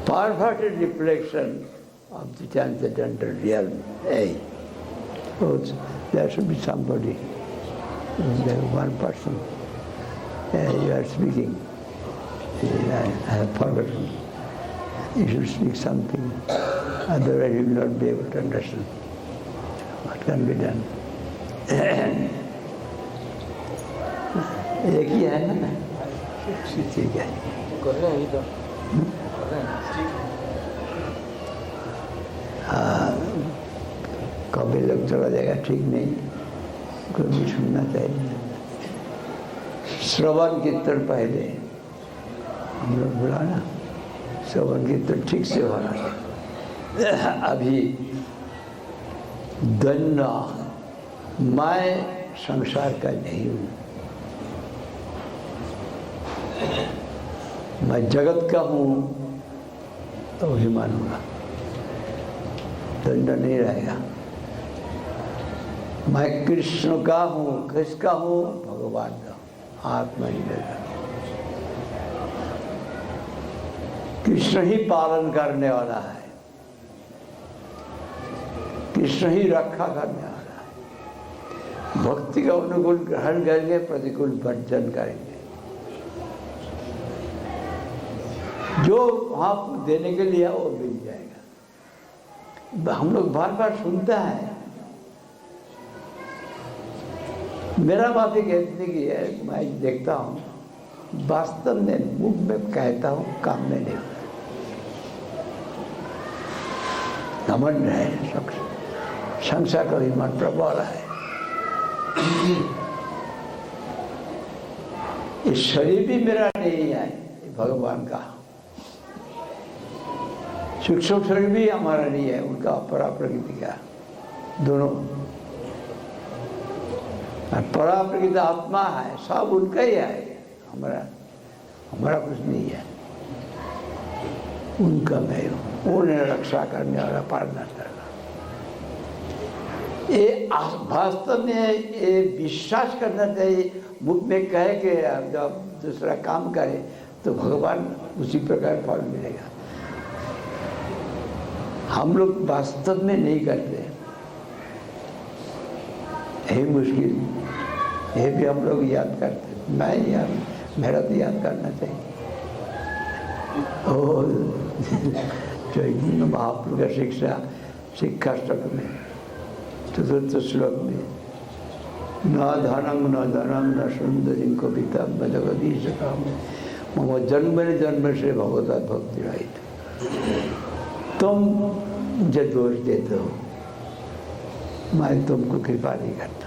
perverted reflection of the transcendental realm. Hey, oh, there should be somebody, there one person. You are speaking. I have forgotten. You should speak something, otherwise you will not be able to understand what can be done. एक ही है ना, ठीक है। कर रहे हैं तो कभी लोग चला जाएगा ठीक नहीं, कोई भी सुनना चाहिए। श्रवण कीर्तन पहले हम लोग बोला ना, श्रवण कीर्तन ठीक से हो रहा है। अभी दन्ना मैं संसार का नहीं हूँ, मैं जगत का हूँ तो वही मानूंगा, दंड नहीं रहेगा। मैं कृष्ण का हूँ, किसका हूँ? भगवान का, आत्मा ही मेरा। कृष्ण ही पालन करने वाला है, कृष्ण ही रक्षा करने वाला है। भक्ति का अनुकूल ग्रहण करेंगे, प्रतिकूल वर्जन करेंगे। जो वहाँ देने के लिए वो मिल जाएगा। हम लोग बार बार सुनता है, मेरा माफी कहने की है, मैं देखता हूँ वास्तव में मुख में कहता हूँ, काम में नहीं होता। घमंड है, संसार का मन प्रबल है। ये शरीर भी मेरा नहीं है, भगवान का। सूक्ष्म शरीर भी हमारा नहीं है, उनका परा प्रकृति का, दोनों। परा प्रकृति आत्मा है, सब उनका ही है, हमारा कुछ नहीं है। उनका मैं हूँ, उन्हें रक्षा करने वाला, पालना करना। ये वास्तव में ये विश्वास करना चाहिए। मुख में कहे कि जब दूसरा काम करे तो भगवान उसी प्रकार फल मिलेगा। हम लोग वास्तव में नहीं करते, यही मुश्किल, ये भी हम लोग याद करते। मैं याद, मेरा तो याद करना चाहिए। और चैतन्य महाप्रभु का शिक्षाष्टक में चतुर्थ श्लोक में, न धनम न धनम न सुंदरी कविता जगदीश काम मम जन्म से भगवता भक्ति रहित। तुम मुझे दोष देते हो, मैं तुमको कृपा नहीं करता,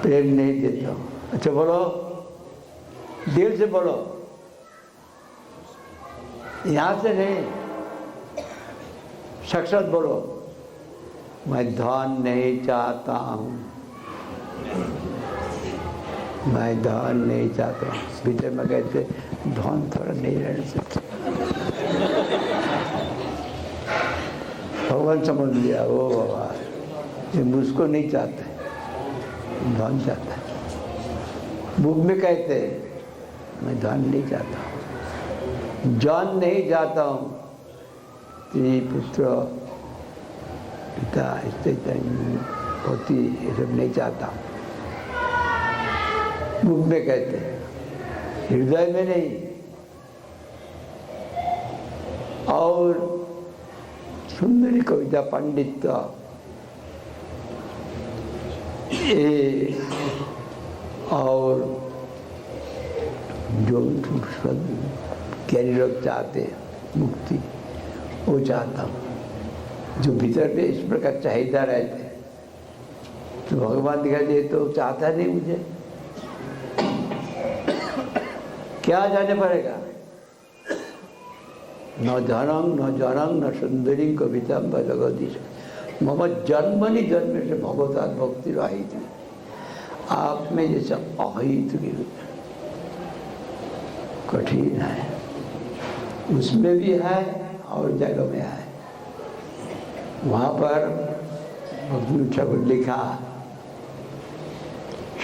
प्रेम नहीं देता हूँ। अच्छा बोलो, दिल से बोलो, यहाँ से नहीं, साक्षात बोलो, मैं धन नहीं चाहता हूँ, मैं धन नहीं चाहता हूँ। भीतर में कहते धन थोड़ा नहीं रहने सकते। भगवान समझ लिया, ओ बाबा ये मुझको नहीं चाहते, धन चाहता है। बुक में कहते मैं धन नहीं चाहता हूँ, जान नहीं चाहता हूँ, स्त्री पुत्र पिता स्त्री पति ये सब नहीं चाहता हूँ। बुक में कहते हृदय में नहीं। और सुंदरी कविता पंडित और जो ज्ञानी लोग चाहते मुक्ति, वो चाहता हूँ। जो भीतर में इस प्रकार चाहिदा रहते तो भगवान दिखाई दे तो चाहता नहीं मुझे, क्या जाने पड़ेगा। न धनम न जनम न सुंदरी कविता जगदीश मम जन्मनि जन्म से भगवता भक्ति रहित। आप में जैसा अहित की कठिन है, उसमें भी है और जगह में है। वहाँ पर भक्ति ठाकुर लिखा,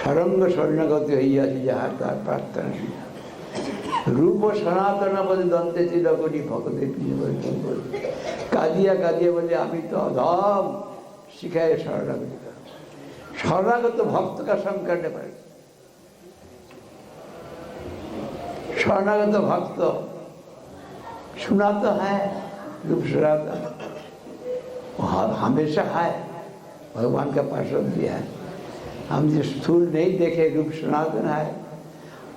सरंग स्वर्णगति जहाँ तार प्रार्थना। रूप सनातन बोले दंते तिलकनी भगते कादिया कादिया बोले अभी तो अधम सिखाए शरणागति का। शरणागत तो भक्त का संग करने पड़ेगा। शरणागत भक्त सुना तो है रूप सनातन, हमेशा है, भगवान का पार्षद भी है। हम जो स्थूल नहीं देखे रूप सनातन है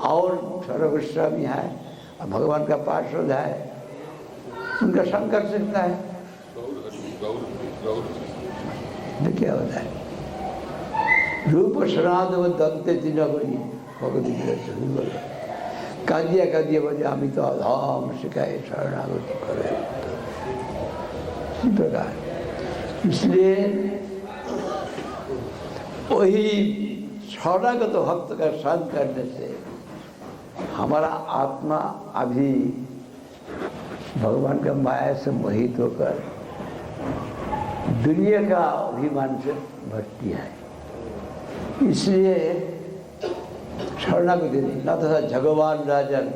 और सर्वगोस्वामी है और भगवान का पार्षद है, उनका संग कर सकता है। तो क्या होता है? रूप सनातन दंते तिलकनी भगवती कादिया कादिया बजे अभी तो अधम सिखाए शरणागति करे इसी प्रकार। इसलिए वही शरणागत भक्त का संग करने से हमारा आत्मा अभी भगवान का माया से मोहित होकर दुनिया का अभिमान से भटकी है। इसलिए शरणागति नहीं न तथा भगवान राजन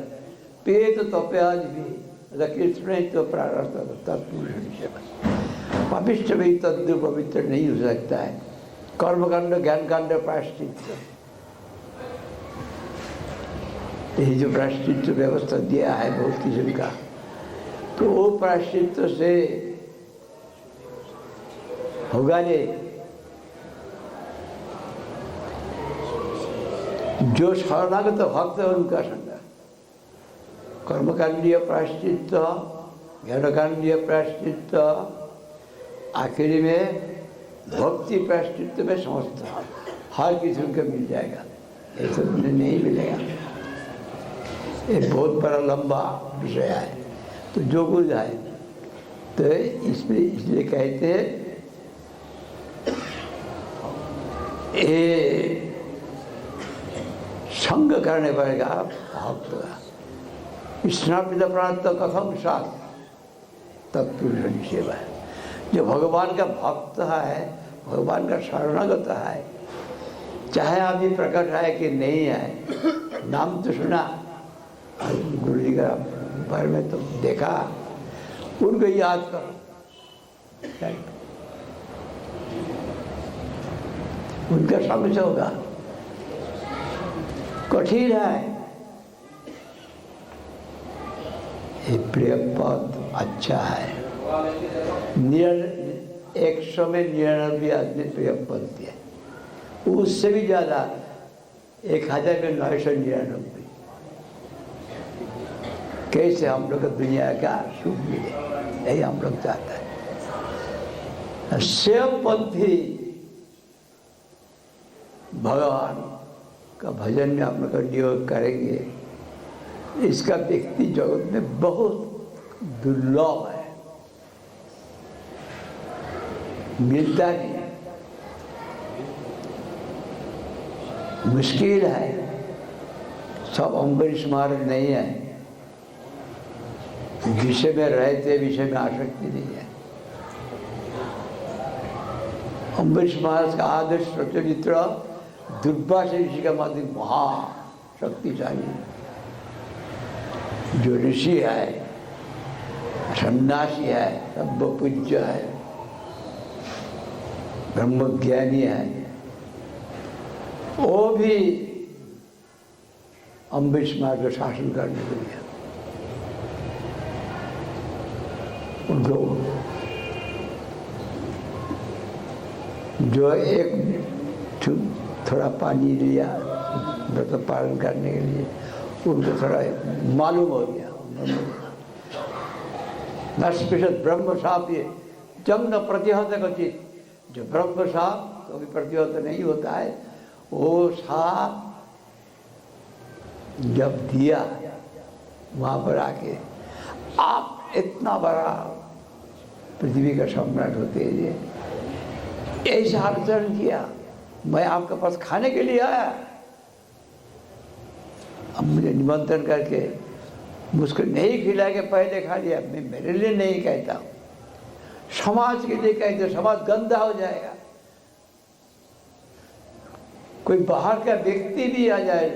पेत तप्याज भी कृष्ण तो प्रारब्ध तत्पुरुष पापिष्ट भी तद्दु पवित्र नहीं हो सकता है। कर्मकांड ज्ञान कांड प्रायश्चित्त, यही जो प्रायश्चित्त व्यवस्था दिया है बहुत किस्म का, तो वो प्रायश्चित्त से होगा नहीं। जो शरणागत भक्त है उनका संग, कर्मकांडीय प्रायश्चित्त, ज्ञानकांडीय प्रायश्चित्त, आखिरी में भक्ति प्रायश्चित्त में समस्त हर किसी को मिल जाएगा। ऐसा नहीं मिलेगा, ये बहुत बड़ा लंबा विषय है। तो जो कुछ है तो इसमें इसलिए कहते हैं ये संग करने पड़ेगा भक्त का। स्नापित प्रांत कथम साथ तत्पुरुष सेवा है। जो भगवान का भक्त है, भगवान का शरणागत है, चाहे अभी प्रकट है कि नहीं है, नाम तो सुना, गुरु जी का बारे में तो देखा, उनको याद करो, उनका समझ होगा। कठिन है ये प्रिय पद, अच्छा है। 100 में 99 आदमी प्रिय पद दिया, उससे भी ज़्यादा 1000 में 999। कैसे हम लोग दुनिया का सुख मिले, यही हम लोग चाहते हैं। शिवपंथी भगवान का भजन में हम लोग नियोग करेंगे, इसका व्यक्ति जगत में बहुत दुर्लभ है, मिलता नहीं, मुश्किल है। सब अम्बरीश महाराज नहीं है, विषय में रहते विषय में आसक्ति नहीं है। अम्बरीश महाराज का आदर्श चरित्र दुर्वासा ऋषि का माध्यम महाशक्तिशाली, जो ऋषि है, सन्यासी है, सब पूज्य है, ब्रह्मज्ञानी है, वो भी अम्बरीश महाराज को शासन करने के लिए उनको जो एक थोड़ा पानी लिया व्रत पालन करने के लिए, उनको थोड़ा मालूम हो गया नस्पिशत ब्रह्म साप ये जंग न प्रतिहत कचित। जो ब्रह्म साप कभी प्रतिहत नहीं होता है, वो साप जब दिया वहाँ पर आके, आप इतना बड़ा पृथ्वी का सम्राट होते हैं, ऐसा आचरण किया, मैं आपके पास खाने के लिए आया, अब मुझे निमंत्रण करके मुझको नहीं खिला के पहले खा लिया। मैं मेरे लिए नहीं कहता हूँ, समाज के लिए कहते, समाज गंदा हो जाएगा। कोई बाहर का व्यक्ति भी आ जाए,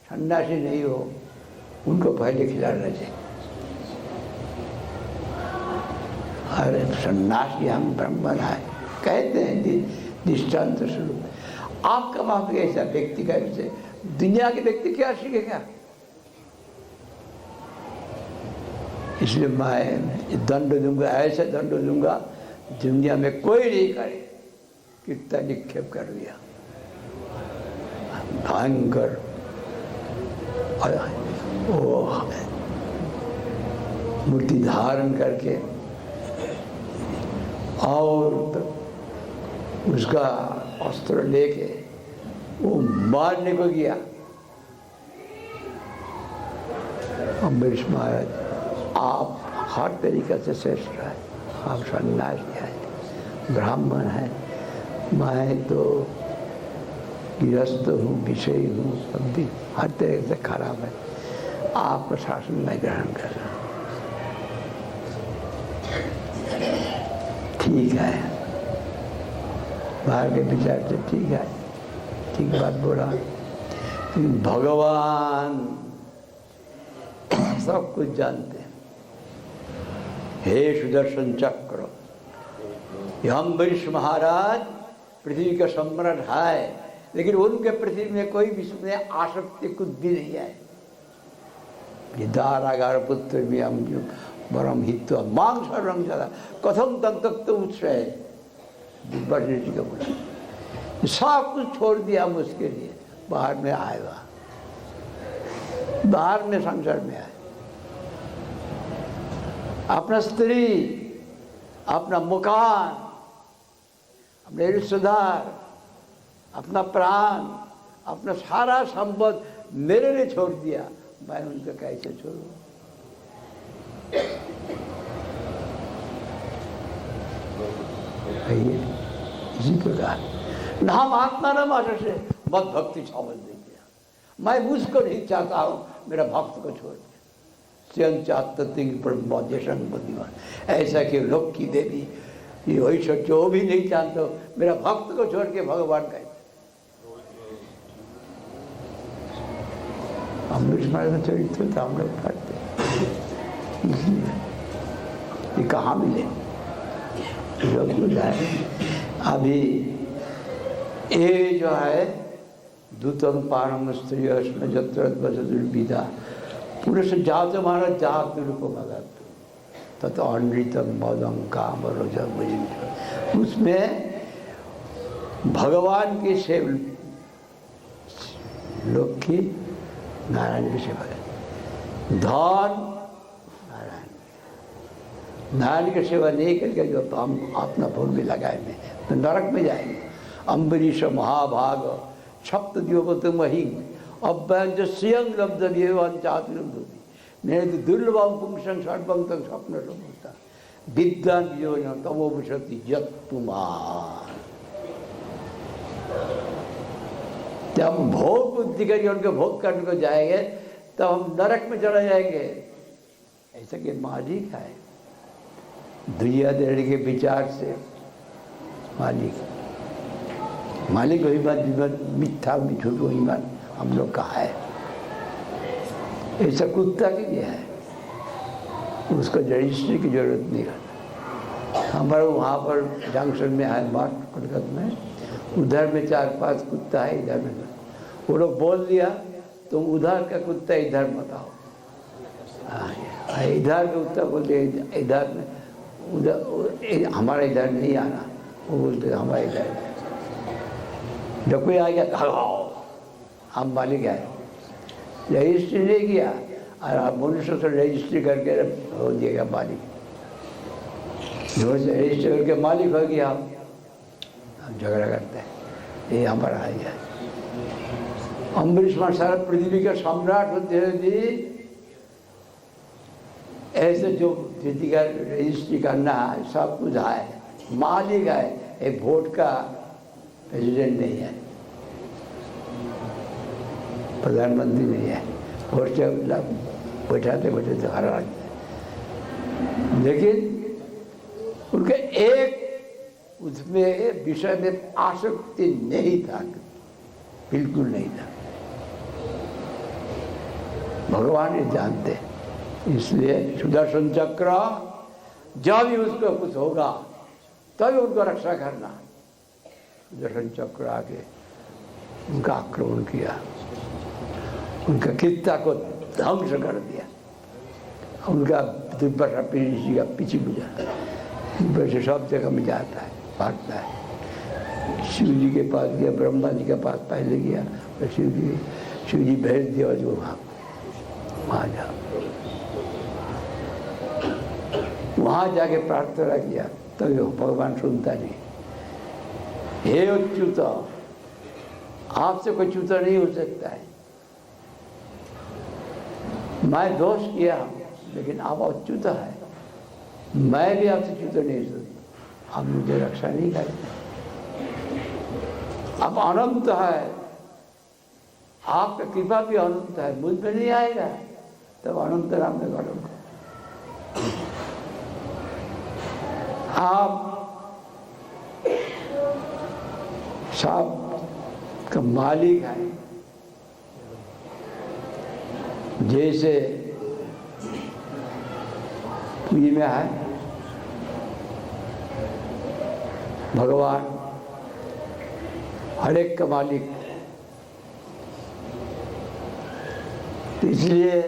सन्यासी नहीं हो, उनको पहले खिलाना चाहिए। अरे सन्यासी हम ब्राह्मण है कहते हैं दृष्टांत स्वरूप। आपका वहां पे ऐसा व्यक्ति का से दुनिया के व्यक्ति क्या सीखेगा? इसलिए मैं दंड दूंगा, ऐसा दंड दूंगा दुनिया में कोई नहीं करे। कितना निक्षेप कर दिया, भयंकर। वो मूर्ति धारण करके और उसका अस्त्र लेके वो मारने को गया। अम्बरीश महाराज, आप हर तरीके से श्रेष्ठ है, आप सन्यासी है, ब्राह्मण है, मैं तो गृहस्थ हूँ, विषयी हूँ, सब भी हर तरह से खराब है, आपका शासन मैं ग्रहण कर रहा हूँ। ठीक है, बाहर के विचार से ठीक है, ठीक बात बोला। भगवान सब कुछ जानते हैं। हे सुदर्शन चक्र, अम्बरीश महाराज पृथ्वी का सम्राट है, लेकिन उनके पृथ्वी में कोई विश्व में आसक्ति कुछ भी नहीं है। दारागार पुत्र भी हम जो परम हित मांग सर्वं ज्यादा कथम तक तो उत्साह जी का बोला, सब कुछ छोड़ दिया हम उसके लिए। बाहर में आएगा, बाहर में संसार में आए, अपना स्त्री, अपना मकान, अपने रिश्तेदार, अपना प्राण, अपना सारा संपत्ति मेरे लिए छोड़ दिया। मैं उनका कैसे छोड़ूं? इसी प्रकार न हम आत्मा न माशा से मत भक्ति समझ दीजिए। मैं मुझको नहीं चाहता हूँ मेरा भक्त को छोड़ दे। स्वयं चाहते बुद्धिमान, ऐसा कि लोक की देवी ये वही सच जो भी नहीं जानते, मेरा भक्त को छोड़ के भगवान कहते। अम्बरीश महाराज चरित्र तो हम लोग पढ़ते, इसलिए ये कहाँ मिले लोग जाए। अभी ये जो है दूतम पारम स्त्री जत्रा पुरुष जात महाराज जात रूप मदत तत् अनृतम मदम काम रोजम, उसमें भगवान की सेव लोग की नारायण की सेवा है। धन नारायण की सेवा नहीं करके जो हम अपना भोग में लगाएंगे तो नरक में जाएंगे। अम्बरीश महाभाग सप्त दिवपत मही अव्यंज स्वयं लब्ध चातुर्भूति मेरे तो दुर्लभम पुंसन सर्वं तक स्वप्न समुता विद्वान योजन तमोपति यत कुमार। जब हम भोग बुद्धि करके उनके भोग करने को जाएंगे तब हम नरक में चले जाएंगे। ऐसा कि मालिक है दुनियादारी के विचार से मालिक वही बात मिथ्या झूठ वही बात हम लोग का है। ऐसा कुत्ता के लिए है, उसको रजिस्ट्री की जरूरत नहीं है। हमारे वहाँ पर जंक्शन में है मार्ट कोलकाता में, उधर में 4-5 कुत्ता है, इधर में वो लोग बोल दिया तुम उधर का कुत्ता इधर मत आओ, इधर का कुत्ता बोलते इधर में, उधर हमारा इधर नहीं आना, वो बोलते हमारे इधर। जब कोई आ गया भागो, हम मालिक आए, रजिस्ट्री नहीं किया और आप मनुष्य से रजिस्ट्री करके हो दिएगा मालिक, जो से रजिस्ट्री करके मालिक हो गया हम झगड़ा करते हैं। ये हमारा आ गया। अम्बरीश महाराज सारा पृथ्वी का सम्राट होते हुए भी ऐसे जो स्थिति का रजिस्ट्री करना है सब कुछ है, मालिक है, एक वोट का प्रेसिडेंट नहीं है, प्रधानमंत्री नहीं है, वोट से बैठाते बैठाते हरा। लेकिन उनके एक उसमें विषय में आसक्ति नहीं था, बिल्कुल नहीं था। भगवान ही जानते, इसलिए सुदर्शन चक्र जब भी उसको कुछ होगा तभी उनको रक्षा करना। सुदर्शन चक्र आके उनका आक्रमण किया, उनका कित्ता को ध्वंस कर दिया, उनका दुर्दशा जी का पीछे गुजरा, से सब जगह में जाता है, भागता है। शिव जी के पास गया, ब्रह्मा जी के पास पहले गया, और शिव जी भेज दिया जो वहाँ जा, वहाँ जाके प्रार्थना किया तभी तो भगवान सुनता नहीं। हे अच्युत, आपसे कोई च्युत नहीं हो सकता है, मैं दोष किया लेकिन आप अच्युत है, मैं भी आपसे च्युत नहीं सकता, आप मुझे रक्षा नहीं करते। आप अनंत है, आपका कृपा भी अनंत है, मुझ में नहीं आएगा, तब अनंत नाम में करूँगा। आप सब का मालिक है, जैसे पुरी में है भगवान हर एक का मालिक, तो इसलिए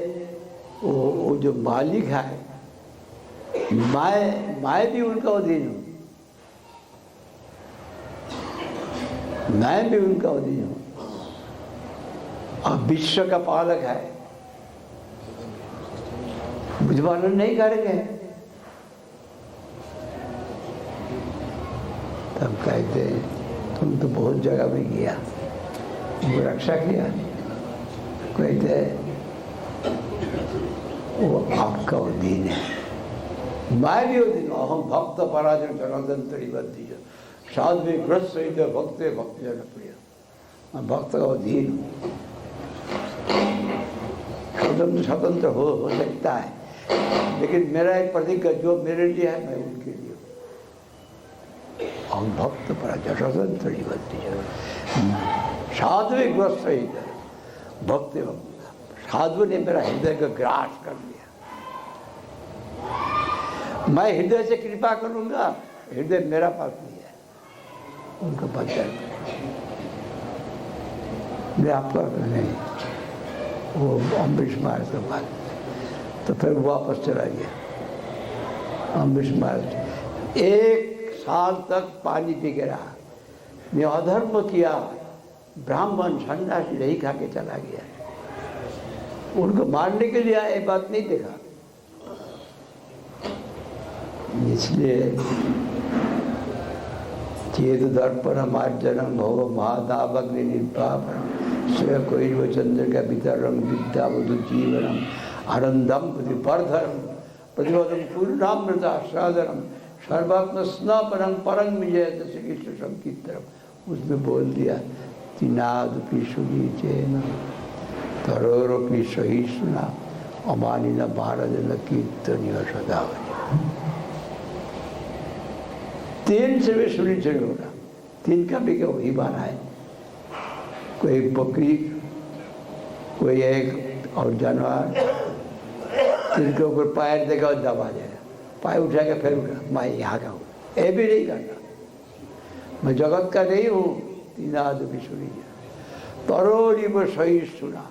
वो जो मालिक है, मैं भी उनका अधीन हूँ, मैं भी उनका अधीन हूँ। अब विश्व का पालक है, मुझ पालन नहीं करेंगे, तब कहते तुम तो बहुत जगह में गया, वो रक्षा किया, कहते वो आपका अधीन है, मैं भी अधीन हूँ। अहम भक्त पराजन जनार्दन बद्धी साधु ग्रस्त सहित भक्त भक्त जन प्रिय, मैं भक्त का अधीन हूँ। स्वतंत्र हो सकता है, लेकिन मेरा एक प्रतिज्ञा जो मेरे लिए है मैं उनके लिए हूँ। हम भक्त पराजन स्वतंत्र साधु ग्रस्त सहित भक्त, साधु ने मेरा हृदय का ग्रास कर लिया, मैं हृदय से कृपा करूंगा, हृदय मेरा पास नहीं है, उनका पास जाए, मैं आपका नहीं। वो अम्बरीश महाराज के पास, तो फिर वापस चला गया। अम्बरीश महाराज 1 साल तक पानी पी के रहा, ने अधर्म किया, ब्राह्मण सन्यासी नहीं खा के चला गया, उनको मारने के लिए ये बात नहीं देखा। इसलिए चेत दर्पण मार्जनम भव महादावग्नि निर्पापनम श्रेय कोई चंद्र का वितरण विद्या वधु जीवनम आनंदम प्रतिपर्धनम प्रतिपदम पूर्णामृता साधनम सर्वात्म स्नापनम परम विजय श्री कृष्ण संकीर्तनम। उसमें बोल दिया तीनादपि सुगीचेन तरोरपि सहिष्णुना अमानिना भारत न कीर्तनीय सदा। 3 से भी सुनी चाहिए होगा, 3 का भी क्या वही बात है, कोई बकरी कोई एक और जानवर, 3 के ऊपर पैर देगा और दबा देगा, पैर उठाएगा फिर उठा, मैं यहाँ का हूँ, ये भी नहीं करना, मैं जगत का नहीं हूँ। तीनाद भी सुनी तरोरी वो सही सुना,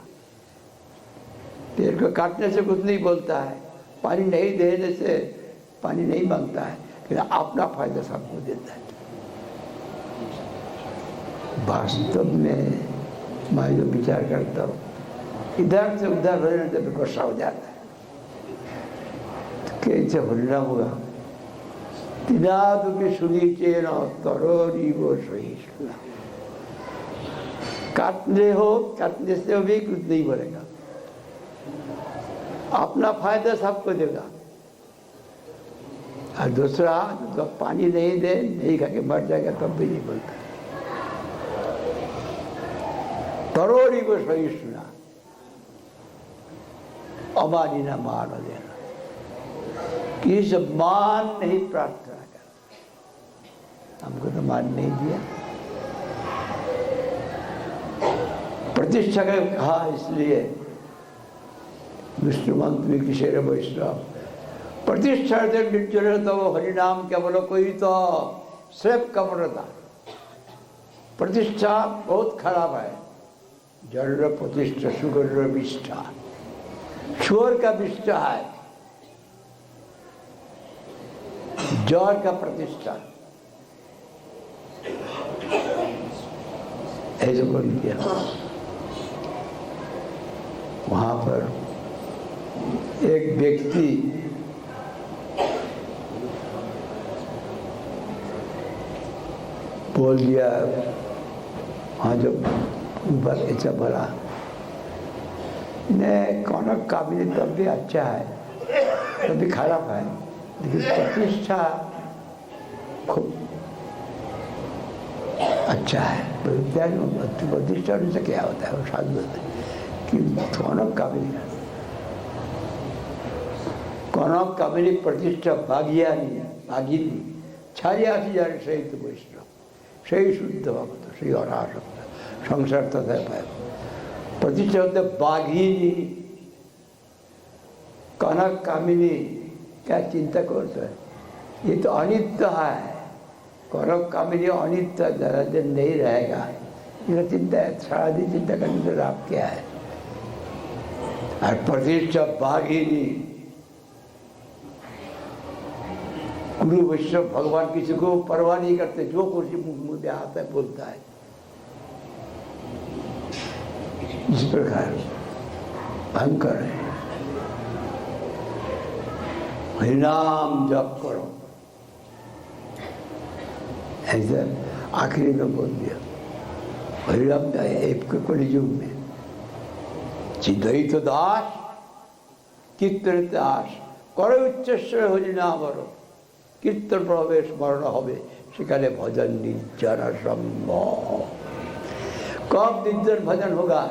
पेड़ को काटने से कुछ नहीं बोलता है, पानी नहीं देने से पानी नहीं मांगता है, कि अपना फायदा सबको देता है। वास्तव में मैं जो विचार करता हूँ, इधर से उधर रहने से गुस्सा हो जाता है, तो कैसे होना होगा। तीनाद की सुनी चेन तरोरी वो सही सुना, काटने हो, काटने से भी कुछ नहीं बोलेगा, अपना फायदा सबको देगा। और दूसरा तो पानी नहीं दे, नहीं खा के मर जाएगा तब भी नहीं बोलता। तरोरी को सही सुना, अमानी ना मान देना, किस मान नहीं प्रार्थना कर, हमको तो मान नहीं दिया। प्रतिष्ठा का कहा इसलिए विष्णुमंत्र किशोर वैष्णव प्रतिष्ठा निर्जर तो हरिनाम केवल कोई तो सिर्फ कपड़ता प्रतिष्ठा बहुत खराब है। जड़ प्रतिष्ठा सुगर विष्ठा, छोर का विष्ठा है, जड़ का प्रतिष्ठा ऐसे बोल दिया। वहां पर एक व्यक्ति बोल दिया, हाँ जब ऐसा बोला ने कौन काबिल तब भी अच्छा है तभी खराब है, लेकिन प्रतिष्ठा खूब अच्छा है। प्रतिष्ठा से क्या होता है वो साधु कि कौन काबिल प्रतिष्ठा भागिनी 86,000 सहित वैष्णव सही शुद्ध भक्त सही अनासक्त संसार तथा पाए प्रतिष्ठा होते बाघिनी कनक कामिनी। क्या चिंता करते है, ये तो अनित्य है। कनक कामिनी अनित्य ज़्यादा दिन नहीं रहेगा, ये चिंता है। सारा दिन चिंता करने से लाभ क्या है। और प्रतिष्ठा बाघिनी गुरु वैष्णव भगवान किसी को परवाह नहीं करते, जो कुछ मुंह में आता है बोलता है। इस प्रकार भयंकर है। हरिनाम जप करो, ऐसा आखिरी में बोल दिया। हरिनाम एक कलियुग में चिद्वैत दास कीर्तन दास करे उच्चस्वर हरिनाम कीर्तन प्रवेश स्मरण হবে সেখানে भजन निर्जन संभव। कब निर्जन भजन होगा,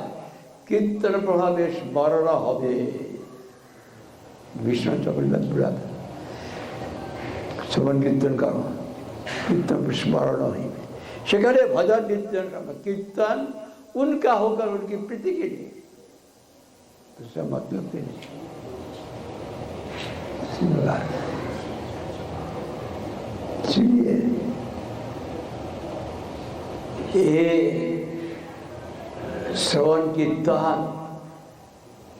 कीर्तन प्रभावे स्मरण হবে। विष्णु चक्रवर्ती बोला था श्रवण कीर्तन करो, कीर्तन स्मरण हुई সেখানে भजन निर्जन संभव। कीर्तन उनका होकर उनकी प्रीति के लिए, दूसरा मतलब के नहीं। इसलिए ये श्रवण कीर्तन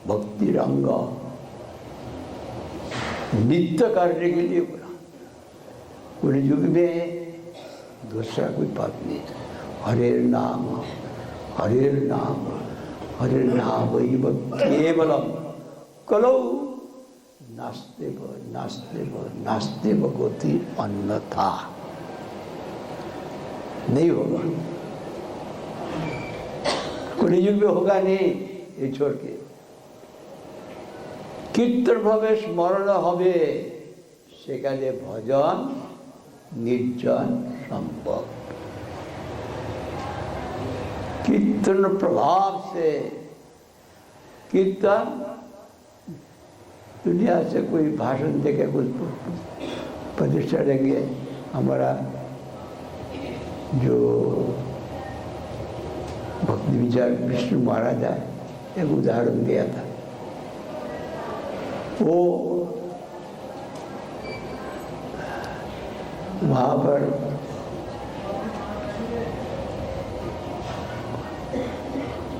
भक्ति रंग नित्य करने के लिए बोला। पूरे युग में दूसरा कोई बात नहीं था। हरे नाम हरे नाम हरे नाम केवलम कलौ नास्तेव नास्तेव नास्तेव गति अन्यथा नहीं होगा। कलियुग में होगा नहीं, ये छोड़ के कीर्तन भावे स्मरण হবে সেখানে भजन निर्जन संभव। कीर्तन प्रभाव से कीर्तन दुनिया से कोई भाषण देके कुछ प्रतिष्ठा देंगे। हमारा जो भक्ति विचार विष्णु महाराज है, एक उदाहरण दिया था। वो वहाँ पर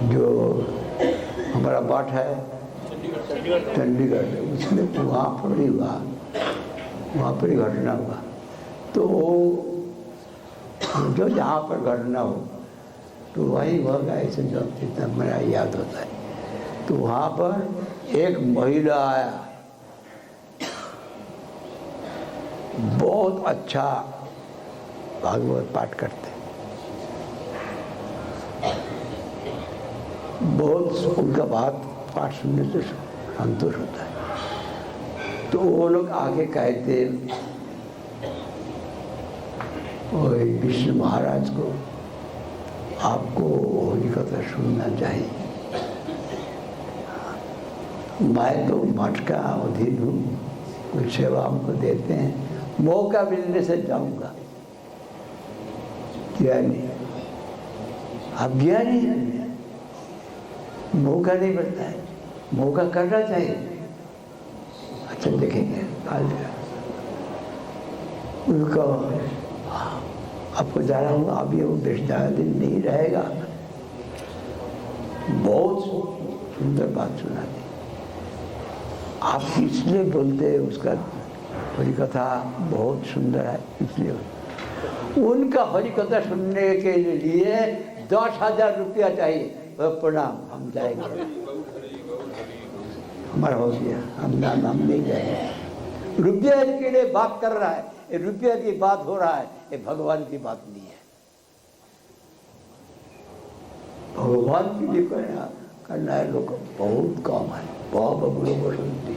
जो हमारा पाठ है चंडीगढ़, उसमें वहाँ पर ही हुआ, वहाँ पर ही घटना हुआ। तो जो जहाँ पर घटना हो तो वही होगा, ऐसे जो जितना मेरा याद होता है। तो वहाँ पर एक महिला आया, बहुत अच्छा भागवत पाठ करते, बहुत उनका बात पाठ सुनने से संतोष होता है। तो वो लोग आगे कहते विष्णु महाराज को आपको होली कथा सुनना चाहिए। मैं तो मठ का अधीन हूँ, कुछ सेवा हमको देते हैं, मौका मिलने से जाऊंगा। ज्ञानी आप ज्ञानी हैं, मौका नहीं मिलता है, मौका करना चाहिए। अच्छा देखेंगे हाल उनको, आपको जा रहा हूँ, अभी वो बेश ज़्यादा दिन नहीं रहेगा। बहुत सुंदर बात सुना दी आप, इसलिए बोलते हैं उसका हरि कथा बहुत सुंदर है, इसलिए उनका हरि कथा सुनने के लिए 10,000 रुपया चाहिए। प्रणाम, हम जाएंगे, हमारा हो गया, हम नहीं जाएंगे। रुपये के लिए बात कर रहा है, ये रुपये की बात हो रहा है, ये भगवान की बात नहीं है। भगवान के लिए करना है लोग बहुत कम है। बहुत गुरु बसंती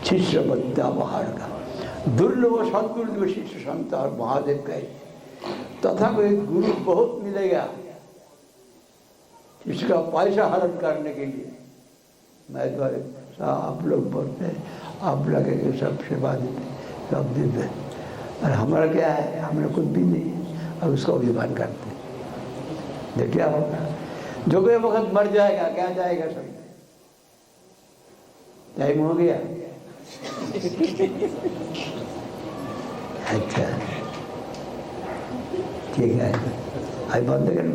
शिष्य बद्दा बाहर का दुर्लभ सदगुरु शिष्य संत और महादेव का तथा कोई गुरु बहुत मिलेगा इसका पैसा हरण करने के लिए। मैं द्वारे आप लोग बोलते हैं, आप लगेंगे सब सेवा देते, सब देते, और हमारा क्या है, हमारा कुछ भी नहीं है, और उसका अभिमान करते। देखिए आप जो कोई वक्त मर जाएगा, क्या जाएगा सब, टाइम हो गया। अच्छा ठीक है, आज बंद कर।